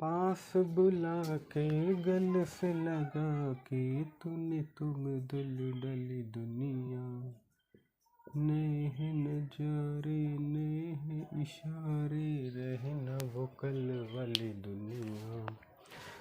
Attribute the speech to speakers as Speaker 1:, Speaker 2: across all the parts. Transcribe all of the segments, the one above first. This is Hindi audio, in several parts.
Speaker 1: पास बुला के गले से लगा के तूने तुम दिल डली दुनिया, नेह नजारे नेह इशारे रहना वो कल वाली दुनिया।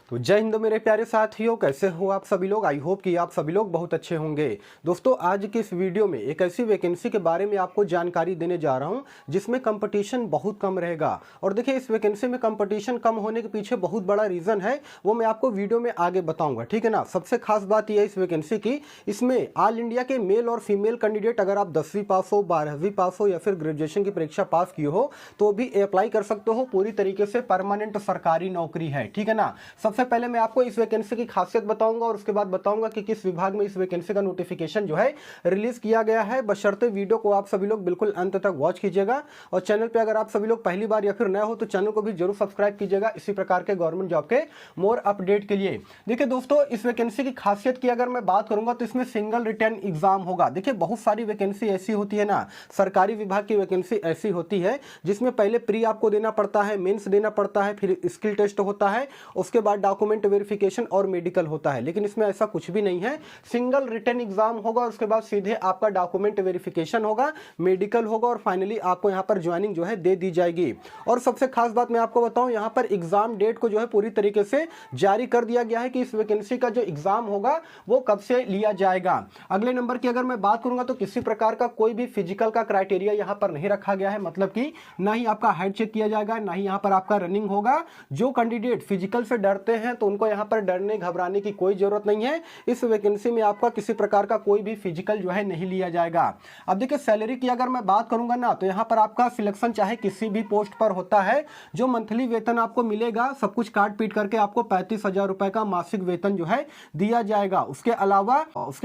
Speaker 1: तो जय हिंद मेरे प्यारे साथियों, कैसे हो आप सभी लोग। आई होप कि आप सभी लोग बहुत अच्छे होंगे। दोस्तों आज की इस वीडियो में एक ऐसी वैकेंसी के बारे में आपको जानकारी देने जा रहा हूं जिसमें कंपटीशन बहुत कम रहेगा। और देखिए इस वैकेंसी में कंपटीशन कम होने के पीछे बहुत बड़ा रीज़न है, वो मैं आपको वीडियो में आगे बताऊंगा, ठीक है ना। सबसे खास बात यह है इस वैकेंसी की, इसमें ऑल इंडिया के मेल और फीमेल कैंडिडेट अगर आप 10वीं पास हो, 12वीं पास हो या फिर ग्रेजुएशन की परीक्षा पास किए हो तो भी अप्लाई कर सकते हो। पूरी तरीके से परमानेंट सरकारी नौकरी है, ठीक है ना। सबसे पहले मैं आपको इस वैकेंसी की खासियत बताऊंगा और उसके बाद बताऊंगा कि किस विभाग में इस वैकेंसी का नोटिफिकेशन जो है रिलीज किया गया है। बशर्ते वीडियो को आप सभी लोग बिल्कुल अंत तक वॉच कीजिएगा और चैनल पे अगर आप सभी लोग पहली बार या फिर नए हो तो चैनल को भी जरूर सब्सक्राइब कीजिएगा इसी प्रकार के गवर्नमेंट जॉब के मोर अपडेट के लिए। देखिए दोस्तों इस वैकेंसी की खासियत की अगर मैं बात करूंगा तो इसमें सिंगल रिटन एग्जाम होगा। देखिए बहुत सारी वैकेंसी ऐसी होती है ना, सरकारी विभाग की वैकेंसी ऐसी होती है जिसमें पहले प्री आपको देना पड़ता है, मेंस देना पड़ता है, फिर स्किल टेस्ट होता है, उसके बाद डॉक्यूमेंट वेरिफिकेशन और मेडिकल होता है। लेकिन इसमें ऐसा कुछ भी नहीं है, सिंगल रिटन एग्जाम होगा और उसके बाद सीधे आपका डॉक्यूमेंट वेरिफिकेशन होगा, मेडिकल होगा और फाइनली आपको यहां पर ज्वाइनिंग जो है दे दी जाएगी। और सबसे खास बात मैं आपको बताऊं, यहां पर एग्जाम डेट को जो है पूरी तरीके से जारी कर दिया गया है कि इस वैकेंसी का जो एग्जाम होगा वो कब से लिया जाएगा। अगले नंबर की अगर मैं बात करूंगा तो किसी प्रकार का कोई भी फिजिकल का क्राइटेरिया यहां पर नहीं रखा गया है, मतलब कि ना ही आपका हाइट चेक किया जाएगा, ना ही यहां पर आपका रनिंग होगा। जो कैंडिडेट फिजिकल से डरते हैं तो उनको यहां पर डरने घबराने की कोई जरूरत नहीं है। इस वैकेंसी में आपका किसी प्रकार का कोई भी फिजिकल जो है नहीं लिया जाएगा। अब देखिए सैलरी की अगर मैं बात करूंगा ना तो यहां पर आपका सिलेक्शन चाहे किसी भी पोस्ट पर होता है, जो मंथली वेतन आपको मिलेगा सब कुछ काट पीट करके आपको 35,000 रुपए का मासिक वेतन जो है दिया जाएगा। उसके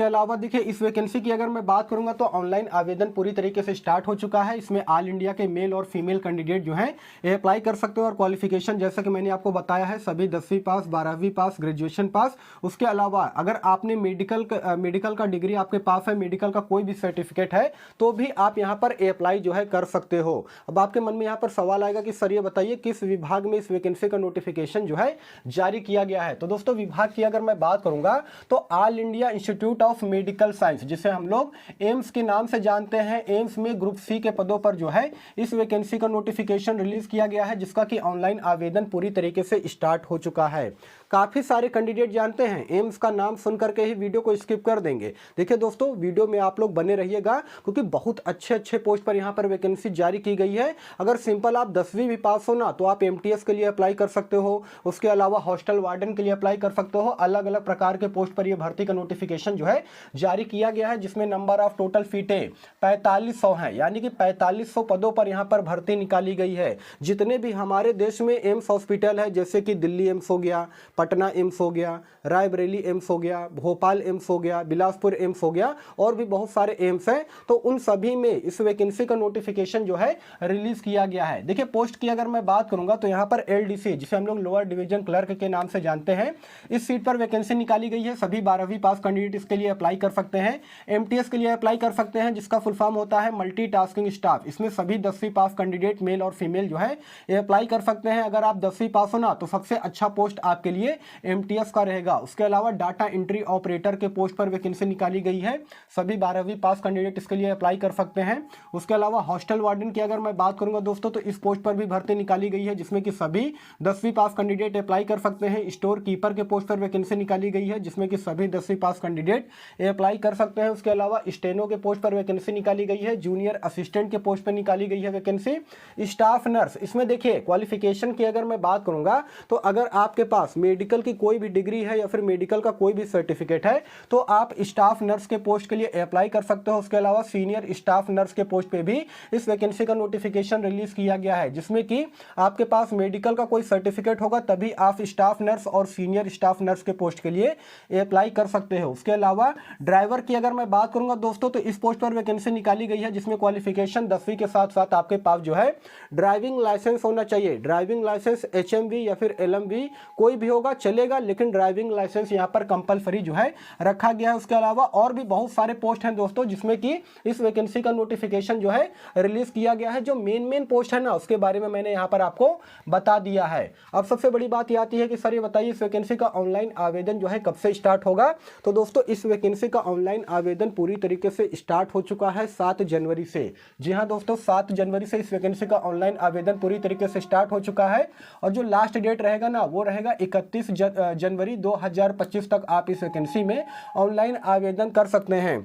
Speaker 1: अलावा देखिए इस वैकेंसी की अगर मैं बात करूंगा तो ऑनलाइन आवेदन पूरी तरीके से स्टार्ट हो चुका है। इसमें ऑल इंडिया के मेल और फीमेल कैंडिडेट जो है अप्लाई कर सकते हो और क्वालिफिकेशन जैसा कि मैंने आपको बताया है सभी 10वीं पास, 12वीं पास, ग्रेजुएशन पास। उसके अलावा अगर आपने मेडिकल का डिग्री आपके पास है, मेडिकल का कोई भी सर्टिफिकेट है तो भी आप यहां पर अप्लाई जो है कर सकते हो। अब आपके मन में यहां पर सवाल आएगा कि सर ये बताइए किस विभाग में इस वैकेंसी का नोटिफिकेशन जो है जारी किया गया है। तो दोस्तों विभाग की अगर मैं बात करूंगा तो all India institute of medical science, जिसे हम लोग एम्स के नाम से जानते हैं, एम्स में ग्रुप सी के पदों पर जो है इस वैकेंसी का नोटिफिकेशन रिलीज किया गया है, जिसका कि ऑनलाइन आवेदन पूरी तरीके से स्टार्ट हो चुका है। काफी सारे कैंडिडेट जानते हैं एम्स का नाम सुन करके ही वीडियो को स्किप कर देंगे। देखिए दोस्तों वीडियो में आप लोग बने रहिएगा क्योंकि बहुत अच्छे पोस्ट पर यहां पर वैकेंसी जारी की गई है। अगर सिंपल आप 10वीं भी पास हो ना तो आप एमटीएस के लिए अप्लाई कर सकते हो, उसके अलावा हॉस्टल वार्डन के लिए अप्लाई कर सकते हो। अलग अलग प्रकार के पोस्ट पर यह भर्ती का नोटिफिकेशन जो है जारी किया गया है, जिसमें नंबर ऑफ टोटल सीटें 4500 है, यानी कि 4500 पदों पर यहां पर भर्ती निकाली गई है। जितने भी हमारे देश में एम्स हॉस्पिटल है, जैसे कि दिल्ली एम्स हो गया, पटना एम्स हो गया, रायबरेली एम्स हो गया, भोपाल एम्स हो गया, बिलासपुर एम्स हो गया और भी बहुत सारे एम्स हैं, तो उन सभी में इस वैकेंसी का नोटिफिकेशन जो है रिलीज किया गया है। देखिए पोस्ट की अगर मैं बात करूंगा तो यहां पर एलडीसी, जिसे हम लोग लोअर डिवीजन क्लर्क के नाम से जानते हैं, इस सीट पर वैकेंसी निकाली गई है। सभी 12वीं पास कैंडिडेट इसके लिए अप्लाई कर सकते हैं। एमटीएस के लिए अप्लाई कर सकते हैं, जिसका फुल फॉर्म होता है मल्टीटास्किंग स्टाफ। इसमें सभी 10वीं पास कैंडिडेट मेल और फीमेल जो है ये अप्लाई कर सकते हैं। अगर आप 10वीं पास हो ना तो सबसे अच्छा पोस्ट आपके लिए एमटीएस का रहेगा। उसके अलावा डाटा एंट्री ऑपरेटर के पोस्ट पर वैकेंसी निकाली गई है, सभी 12वीं पास कैंडिडेट इसके लिए अप्लाई कर सकते हैं। उसके अलावा हॉस्टल वार्डन की अगर मैं बात करूंगा दोस्तों तो इस पोस्ट पर भी भर्ती निकाली गई है, जिसमें कि सभी 10वीं पास कैंडिडेट अप्लाई कर सकते हैं। स्टोर कीपर के पोस्ट पर वैकेंसी निकाली गई है, जिसमें कि सभी 10वीं पास कैंडिडेट अप्लाई कर सकते हैं। उसके अलावा स्टेनो के पोस्ट पर वैकेंसी निकाली गई है, जूनियर असिस्टेंट के पोस्ट पर निकाली गई है वैकेंसी। स्टाफ नर्स, इसमें देखिए क्वालिफिकेशन की अगर मैं बात करूंगा तो अगर आपके पास मेडिकल की कोई भी डिग्री है या फिर मेडिकल का कोई भी सर्टिफिकेट है तो आप स्टाफ नर्स के पोस्ट के लिए अप्लाई कर सकते हो। उसके अलावा सीनियर स्टाफ नर्स के पोस्ट पे भी इस वैकेंसी का नोटिफिकेशन रिलीज किया गया है, जिसमें कि आपके पास मेडिकल का कोई सर्टिफिकेट होगा तभी आप स्टाफ नर्स और सीनियर स्टाफ नर्स के पोस्ट के लिए अप्लाई कर सकते हो। उसके अलावा ड्राइवर की अगर मैं बात करूंगा दोस्तों तो इस पोस्ट पर वैकेंसी निकाली गई है, जिसमें क्वालिफिकेशन 10वीं के साथ साथ आपके पास जो है ड्राइविंग लाइसेंस होना चाहिए। ड्राइविंग लाइसेंस HMV या फिर LMV कोई कोई भी होगा चलेगा, लेकिन ड्राइविंग लाइसेंस यहाँ पर कंपलसरी जो है रखा गया है। उसके अलावा और भी बहुत सारे पोस्ट हैं दोस्तों जिसमें कि इस वैकेंसी का नोटिफिकेशन जो है रिलीज किया गया है। जो मेन पोस्ट है ना उसके बारे में मैंने यहाँ पर आपको बता दिया है। अब सबसे बड़ी बात ये आती है कि सर ये बताइए इस वैकेंसी का ऑनलाइन आवेदन जो है कब से स्टार्ट होगा। तो दोस्तों इस वैकेंसी का ऑनलाइन आवेदन पूरी तरीके से स्टार्ट हो चुका है 7 जनवरी से। जी हाँ दोस्तों, 7 जनवरी से इस वैकेंसी का ऑनलाइन आवेदन पूरी तरीके से स्टार्ट हो चुका है और जो लास्ट डेट रहेगा ना वो रहेगा 31 जनवरी 2025 तक आप इस वैकेंसी में ऑनलाइन आवेदन कर सकते हैं।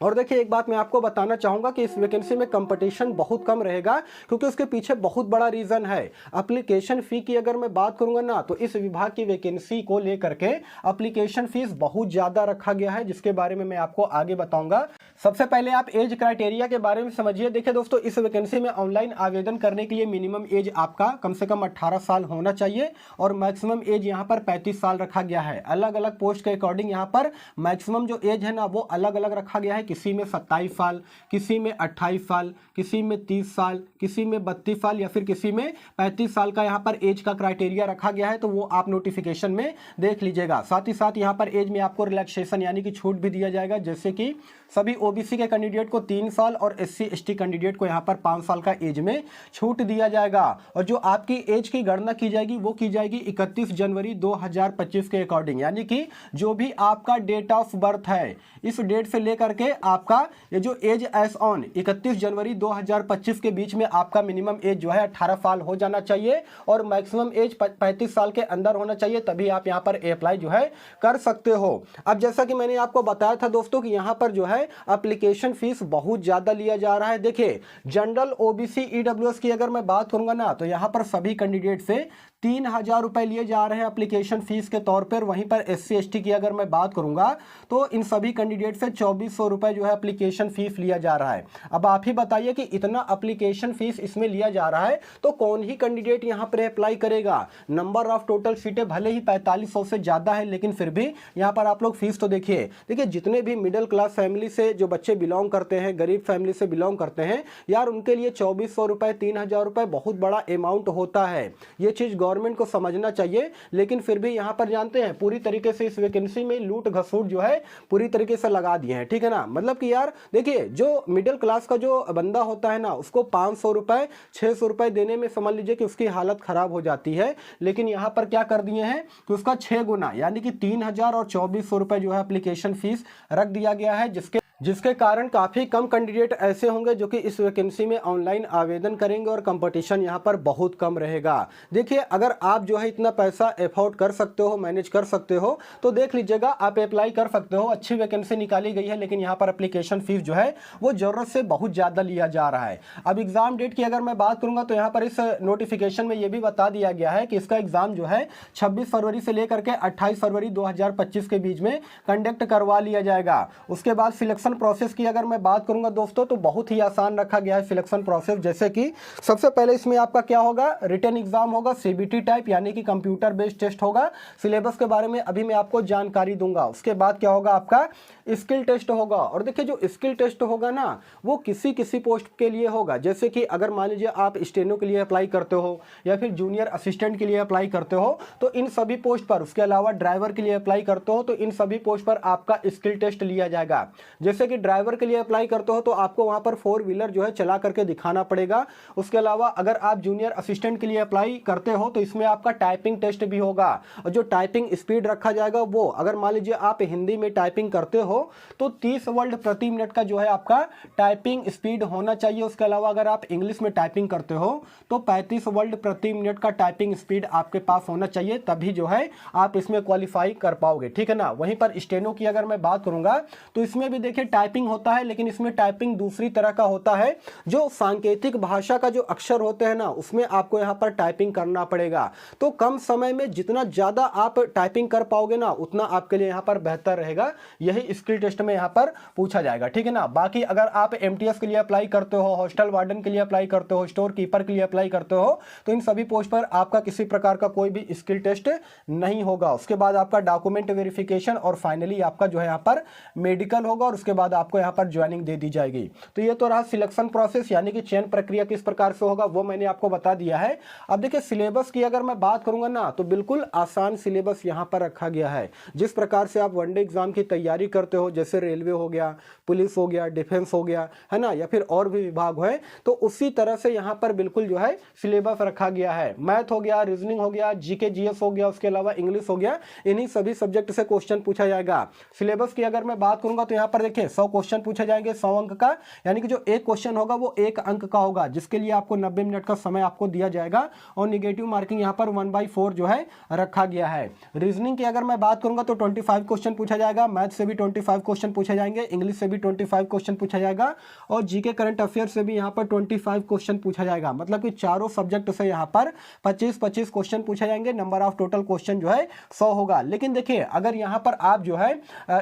Speaker 1: और देखिए एक बात मैं आपको बताना चाहूँगा कि इस वैकेंसी में कंपटीशन बहुत कम रहेगा, क्योंकि उसके पीछे बहुत बड़ा रीज़न है। एप्लीकेशन फ़ी की अगर मैं बात करूँगा ना तो इस विभाग की वैकेंसी को लेकर के एप्लीकेशन फ़ीस बहुत ज़्यादा रखा गया है, जिसके बारे में मैं आपको आगे बताऊँगा। सबसे पहले आप एज क्राइटेरिया के बारे में समझिए। देखिए दोस्तों, इस वैकेंसी में ऑनलाइन आवेदन करने के लिए मिनिमम एज आपका कम से कम 18 साल होना चाहिए और मैक्सिमम एज यहाँ पर 35 साल रखा गया है। अलग अलग पोस्ट के अकॉर्डिंग यहाँ पर मैक्सिमम जो एज है ना वो अलग अलग रखा गया है। किसी में 27 साल, किसी में 28 साल, किसी में 30 साल, किसी में 32 साल या फिर किसी में 35 साल का यहाँ पर एज का क्राइटेरिया रखा गया है। तो वो आप नोटिफिकेशन में देख लीजिएगा। साथ ही साथ यहाँ पर एज में आपको रिलैक्सेशन यानी कि छूट भी दिया जाएगा, जैसे कि सभी ओबीसी के कैंडिडेट को 3 साल और SC ST कैंडिडेट को यहाँ पर 5 साल का एज में छूट दिया जाएगा। और जो आपकी एज की गणना की जाएगी वो की जाएगी 31 जनवरी 2025 के अकॉर्डिंग, यानी कि जो भी आपका डेट ऑफ बर्थ है इस डेट से लेकर के आपका ये जो एज एस ऑन 31 जनवरी 2025 के बीच में आपका मिनिमम एज जो है 18 साल हो जाना चाहिए और मैक्सिमम एज 35 साल के अंदर होना चाहिए, तभी आप यहाँ पर अप्लाई जो है कर सकते हो। अब जैसा कि मैंने आपको बताया था दोस्तों कि यहाँ पर जो है एप्लीकेशन फीस बहुत ज़्यादा लिया जा रहा है। देखिए जनरल OBC EWS की अगर मैं बात करूँगा ना तो यहाँ पर सभी कैंडिडेट से 3000 रुपये लिए जा रहे हैं एप्लीकेशन फीस के तौर पर। वहीं पर SC ST की अगर मैं बात करूंगा तो इन सभी कैंडिडेट से 2400 रुपये जो है एप्लीकेशन फीस लिया जा रहा है। अब आप ही बताइए कि इतना एप्लीकेशन फीस इसमें लिया जा रहा है तो कौन ही कैंडिडेट यहाँ पर अप्लाई करेगा। नंबर ऑफ टोटल सीटें भले ही 4500 से ज़्यादा है, लेकिन फिर भी यहाँ पर आप लोग फीस तो देखिए जितने भी मिडिल क्लास फैमिली से जो बच्चे बिलोंग करते हैं, गरीब फैमिली से बिलोंग करते हैं यार, उनके लिए 2400 रुपये 3000 रुपये बहुत बड़ा अमाउंट होता है। ये चीज़ गवर्नमेंट को समझना चाहिए, लेकिन फिर भी यहाँ पर जानते हैं पूरी तरीके से इस वैकेंसी में लूट घसूट जो है पूरी तरीके से लगा दिए हैं। ठीक है ना, मतलब कि यार देखिए जो मिडिल क्लास का जो बंदा होता है ना उसको 500 रुपये 600 रुपये देने में समझ लीजिए कि उसकी हालत खराब हो जाती है, लेकिन यहाँ पर क्या कर दिए हैं कि उसका 6 गुना यानी कि 3000 और 2400 रुपये जो है एप्लीकेशन फीस रख दिया गया है, जिसके कारण काफ़ी कम कैंडिडेट ऐसे होंगे जो कि इस वैकेंसी में ऑनलाइन आवेदन करेंगे और कंपटीशन यहाँ पर बहुत कम रहेगा। देखिए अगर आप जो है इतना पैसा अफोर्ड कर सकते हो, मैनेज कर सकते हो तो देख लीजिएगा आप अप्लाई कर सकते हो। अच्छी वैकेंसी निकाली गई है, लेकिन यहाँ पर एप्लीकेशन फीस जो है वो ज़रूरत से बहुत ज़्यादा लिया जा रहा है। अब एग्ज़ाम डेट की अगर मैं बात करूँगा तो यहाँ पर इस नोटिफिकेशन में ये भी बता दिया गया है कि इसका एग्ज़ाम जो है 26 फरवरी से लेकर के 28 फरवरी 2025 के बीच में कंडक्ट करवा लिया जाएगा। उसके बाद सिलेक्शन प्रोसेस की अगर मैं बात करूंगा दोस्तों तो बहुत ही आसान रखा गया है सिलेक्शन प्रोसेस। जैसे कि सबसे पहले इसमें आपका क्या होगा, रिटन एग्जाम होगा CBT टाइप यानी कि कंप्यूटर बेस्ड टेस्ट होगा। सिलेबस के बारे में अभी मैं आपको जानकारी दूंगा। उसके बाद क्या होगा, आपका स्किल टेस्ट होगा। और देखिए जो स्किल टेस्ट होगा ना वो किसी किसी पोस्ट के लिए होगा, जैसे कि अगर मान लीजिए आप स्टेनो के लिए अप्लाई करते हो या फिर जूनियर असिस्टेंट के लिए अप्लाई करते हो तो इन सभी पोस्ट पर, उसके अलावा ड्राइवर के लिए अप्लाई करते हो तो इन सभी पोस्ट पर आपका स्किल टेस्ट लिया जाएगा। जैसे कि ड्राइवर के लिए अप्लाई करते हो तो आपको वहां पर 4 व्हीलर जो है चला करके दिखाना पड़ेगा। उसके अलावा अगर आप जूनियर असिस्टेंट के लिए अप्लाई करते हो तो इसमें आपका टाइपिंग टेस्ट भी होगा और जो टाइपिंग स्पीड रखा जाएगा वो, अगर मान लीजिए आप हिंदी में टाइपिंग करते हो तो 30 वर्ड प्रति मिनट का जो है आपका टाइपिंग स्पीड होना चाहिए। उसके अलावा अगर आप इंग्लिश में टाइपिंग करते हो तो 35 वर्ड प्रति मिनट का टाइपिंग स्पीड आपके पास होना चाहिए, तभी जो है आप इसमें क्वालिफाई कर पाओगे। ठीक है ना। वहीं पर स्टेनो की अगर मैं बात करूंगा तो इसमें भी देखिए टाइपिंग होता है, लेकिन इसमें टाइपिंग दूसरी तरह का होता है। जो सांकेतिक भाषा का जो अक्षर होते हैं ना उसमें आपको यहाँ पर टाइपिंग करना पड़ेगा। तो कम समय में जितना ज़्यादा आप टाइपिंग कर पाओगे ना उतना आपके लिए यहाँ पर बेहतर रहेगा। यही स्किल टेस्ट में यहाँ पर पूछा जाएगा। ठीक है ना। बाकी अगर आप MTS के लिए अप्लाई करते हो, हॉस्टल वार्डन के लिए अप्लाई करते हो, स्टोर कीपर के लिए अप्लाई करते हो तो इन सभी पोस्ट पर आपका किसी प्रकार का कोई भी स्किल टेस्ट नहीं होगा। उसके बाद आपका डॉक्यूमेंट वेरिफिकेशन और फाइनली आपका जो है यहाँ पर मेडिकल होगा और उसके
Speaker 2: बाद आपको यहाँ पर ज्वाइनिंग दे दी जाएगी। तो ये तो रहा सिलेक्शन प्रोसेस, यानी कि चयन प्रक्रिया किस प्रकार से होगा वो मैंने आपको बता दिया है। अब देखिए सिलेबस की अगर मैं बात करूंगा ना, तो बिल्कुल आसान सिलेबस यहाँ पर रखा गया है। जिस प्रकार से आप वनडे एग्जाम की तैयारी करते हो, जैसे रेलवे हो गया, पुलिस हो गया, डिफेंस हो गया, है ना, या फिर और भी विभाग है, तो उसी तरह से यहाँ पर बिल्कुल जो है सिलेबस रखा गया है। मैथ हो गया, रीजनिंग हो गया, जीके जीएस हो गया, उसके अलावा इंग्लिश हो गया, इन्हीं सभी सब्जेक्ट से क्वेश्चन पूछा जाएगा। सिलेबस की अगर मैं बात करूंगा तो यहाँ पर देखिए 100 क्वेश्चन पूछे जाएंगे 100 अंक का, यानी कि जो एक क्वेश्चन होगा वो 1 अंक का होगा, जिसके लिए आपको 90 मिनट का समय आपको दिया जाएगा। और निगेटिव मार्किंग यहाँ पर 1/4 जो है रखा गया है। रीजनिंग की अगर मैं बात करूंगा तो 25 क्वेश्चन पूछा जाएगा, मैथ से भी 25 क्वेश्चन पूछे जाएंगे, इंग्लिश से भी 25 क्वेश्चन पूछा जाएगा, और जीके करंट अफेयर से भी यहाँ पर 25 क्वेश्चन पूछा जाएगा। मतलब कि चारों सब्जेक्ट से यहाँ पर 25-25 क्वेश्चन पूछे जाएंगे। नंबर ऑफ टोटल क्वेश्चन जो है 100 होगा। लेकिन देखिए अगर यहाँ पर आप जो है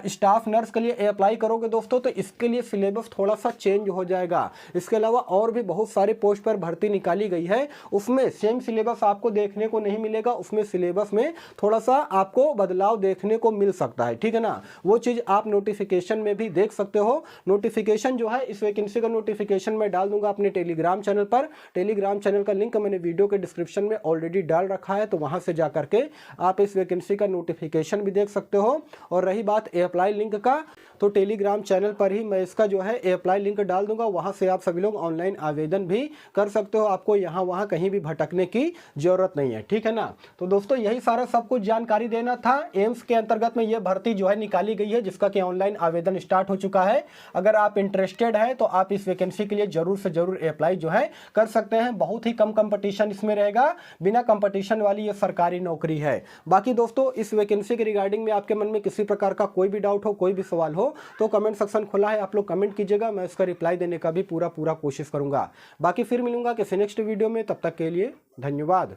Speaker 2: स्टाफ नर्स के लिए अप्लाई करोगे दोस्तों, तो इसके लिए सिलेबस थोड़ा सा चेंज हो जाएगा। इसके अलावा और भी बहुत सारे पोस्ट पर भर्ती निकाली गई है, उसमें सेम सिलेबस आपको देखने को नहीं मिलेगा, उसमें सिलेबस में थोड़ा सा आपको बदलाव देखने को मिल सकता है, ठीक है ना। वो चीज आप नोटिफिकेशन में भी देख सकते हो। नोटिफिकेशन जो है इस वैकेंसी का नोटिफिकेशन मैं डाल दूंगा अपने टेलीग्राम चैनल पर। टेलीग्राम चैनल का लिंक मैंने वीडियो के डिस्क्रिप्शन में ऑलरेडी डाल रखा है, तो वहां से जाकर के आप इस वैकेंसी का नोटिफिकेशन भी देख सकते हो। और रही बात अप्लाई लिंक का, तो टेलीग्राम चैनल पर ही मैं इसका जो है अप्लाई लिंक डाल दूंगा, वहां से आप सभी लोग ऑनलाइन आवेदन भी कर सकते हो। आपको यहाँ वहां कहीं भी भटकने की जरूरत नहीं है, ठीक है ना। तो दोस्तों यही सारा सब कुछ जानकारी देना था। एम्स के अंतर्गत में यह भर्ती जो है निकाली गई है, जिसका कि ऑनलाइन आवेदन स्टार्ट हो चुका है। अगर आप इंटरेस्टेड है तो आप इस वैकेंसी के लिए जरूर से जरूर अप्लाई जो है कर सकते हैं। बहुत ही कम कंपटीशन इसमें रहेगा, बिना कंपटीशन वाली ये सरकारी नौकरी है। बाकी दोस्तों इस वैकेंसी के रिगार्डिंग में आपके मन में किसी प्रकार का कोई भी डाउट हो, कोई भी सवाल हो, तो कमेंट सेक्शन खुला है, आप लोग कमेंट कीजिएगा, मैं इसका रिप्लाई देने का भी पूरा कोशिश करूंगा। बाकी फिर मिलूंगा किसी नेक्स्ट वीडियो में, तब तक के लिए धन्यवाद।